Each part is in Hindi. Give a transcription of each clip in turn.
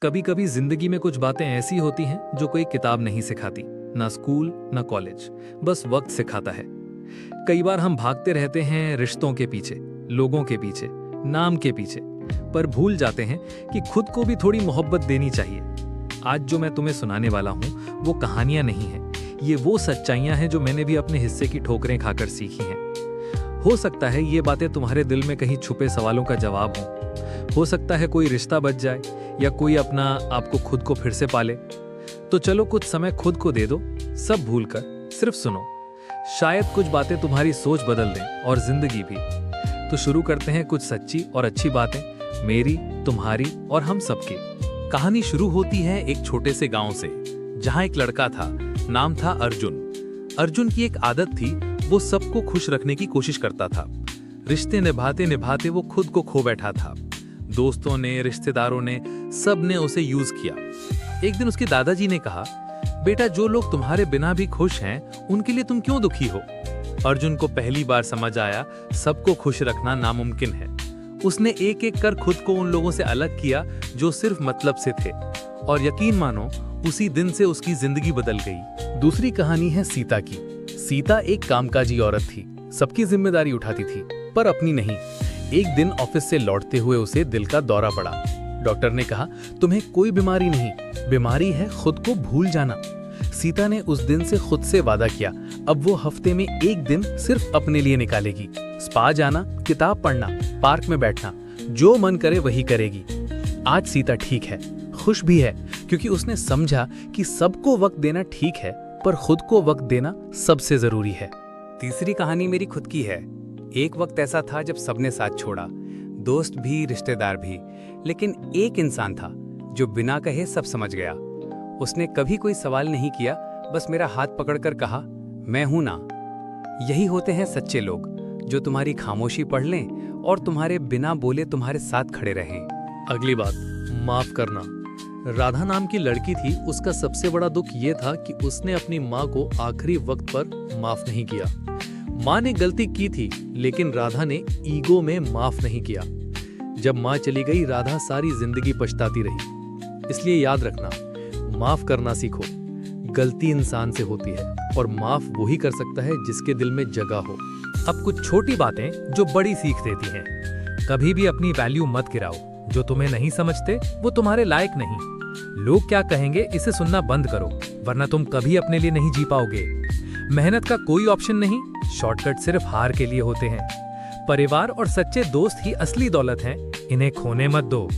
कभी कभी जिंदगी में कुछ बातें ऐसी होती हैं जो कोई किताब नहीं सिखाती, ना स्कूल ना कॉलेज, बस वक्त सिखाता है। कई बार हम भागते रहते हैं रिश्तों के पीछे, लोगों के पीछे, नाम के पीछे, पर भूल जाते हैं कि खुद को भी थोड़ी मोहब्बत देनी चाहिए। आज जो मैं तुम्हें सुनाने वाला हूँ वो कहानियां नहीं हैं, ये वो सच्चाइयां हैं जो मैंने भी अपने हिस्से की ठोकरें खाकर सीखी हैं। हो सकता है ये बातें तुम्हारे दिल में कहीं छुपे सवालों का जवाब हो सकता है कोई रिश्ता बच जाए या कोई अपना आपको खुद को फिर से पाले। तो चलो कुछ समय खुद को दे दो, सब भूलकर सिर्फ सुनो। शायद कुछ बातें तुम्हारी सोच बदल दें और जिंदगी भी। तो शुरू करते हैं कुछ सच्ची और अच्छी बातें, मेरी, तुम्हारी और हम सबकी। कहानी शुरू होती है एक छोटे से गांव से, जहां एक लड़का था, नाम था अर्जुन। अर्जुन की एक आदत थी, वो सबको खुश रखने की कोशिश करता था। रिश्ते निभाते निभाते वो खुद को खो बैठा था। दोस्तों ने, रिश्तेदारों ने, सब ने उसे यूज किया। एक दिन उसके दादाजी ने कहा, बेटा जो लोग तुम्हारे बिना भी खुश हैं, उनके लिए तुम क्यों दुखी हो? अर्जुन को पहली बार समझ आया, सबको खुश रखना नामुमकिन है। उसने एक एक कर खुद को उन लोगों से अलग किया जो सिर्फ मतलब से थे, और यकीन मानो उसी दिन से उसकी जिंदगी बदल गई। दूसरी कहानी है सीता की। सीता एक कामकाजी औरत थी, सबकी जिम्मेदारी उठाती थी, पर अपनी नहीं। एक दिन ऑफिस से लौटते हुए उसे दिल का दौरा पड़ा। डॉक्टर ने कहा, तुम्हें कोई बीमारी नहीं, बीमारी है खुद को भूल जाना। सीता ने उस दिन से खुद से वादा किया, अब वो हफ्ते में एक दिन सिर्फ अपने लिए निकालेगी। स्पा जाना, किताब पढ़ना, पार्क में बैठना, जो मन करे वही करेगी। आज सीता ठीक है, खुश भी है, क्योंकि उसने समझा कि सबको वक्त देना ठीक है, पर खुद को वक्त देना सबसे जरूरी है। तीसरी कहानी मेरी खुद की है। एक वक्त ऐसा था जब सबने साथ छोड़ा, दोस्त भी, रिश्तेदार भी, लेकिन एक इंसान था जो बिना कहे सब समझ गया। उसने कभी कोई सवाल नहीं किया, बस मेरा हाथ पकड़कर कहा, मैं हूं ना। यही होते हैं सच्चे लोग, जो तुम्हारी खामोशी पढ़ लें और तुम्हारे बिना बोले तुम्हारे साथ खड़े रहें। अगली बात, माफ करना। राधा नाम की लड़की थी, उसका सबसे बड़ा दुख ये था कि उसने अपनी माँ को आखिरी वक्त पर माफ नहीं किया। माँ ने गलती की थी, लेकिन राधा ने ईगो में माफ नहीं किया। जब माँ चली गई, राधा सारी जिंदगी पछताती रही। इसलिए याद रखना, माफ करना सीखो। गलती इंसान से होती है और माफ वही कर सकता है जिसके दिल में जगह हो। अब कुछ छोटी बातें जो बड़ी सीख देती हैं। कभी भी अपनी वैल्यू मत गिराओ। जो तुम्हें नहीं समझते वो तुम्हारे लायक नहीं। लोग क्या कहेंगे इसे सुनना बंद करो, वरना तुम कभी अपने लिए नहीं जी पाओगे। मेहनत का कोई ऑप्शन नहीं, शॉर्टकट सिर्फ हार के लिए होते हैं। परिवार और सच्चे दोस्त ही असली दौलत हैं, इन्हें खोने मत दो।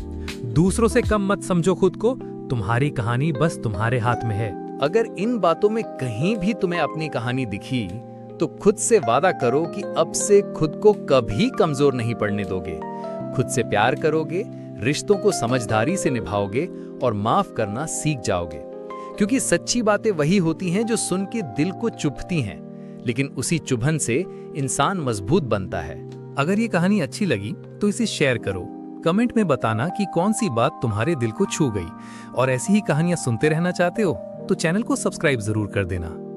दूसरों से कम मत समझो खुद को, तुम्हारी कहानी बस तुम्हारे हाथ में है। अगर इन बातों में कहीं भी तुम्हें अपनी कहानी दिखी, तो खुद से वादा करो कि अब से खुद को कभी कमजोर नहीं पड़ने दोगे। खुद से प्यार करोगे, रिश्तों को समझदारी से निभाओगे और माफ करना सीख जाओगे। क्योंकि सच्ची बातें वही होती हैं जो सुन के दिल को चुभती हैं, लेकिन उसी चुभन से इंसान मजबूत बनता है। अगर ये कहानी अच्छी लगी तो इसे शेयर करो। कमेंट में बताना कि कौन सी बात तुम्हारे दिल को छू गई। और ऐसी ही कहानियां सुनते रहना चाहते हो तो चैनल को सब्सक्राइब जरूर कर देना।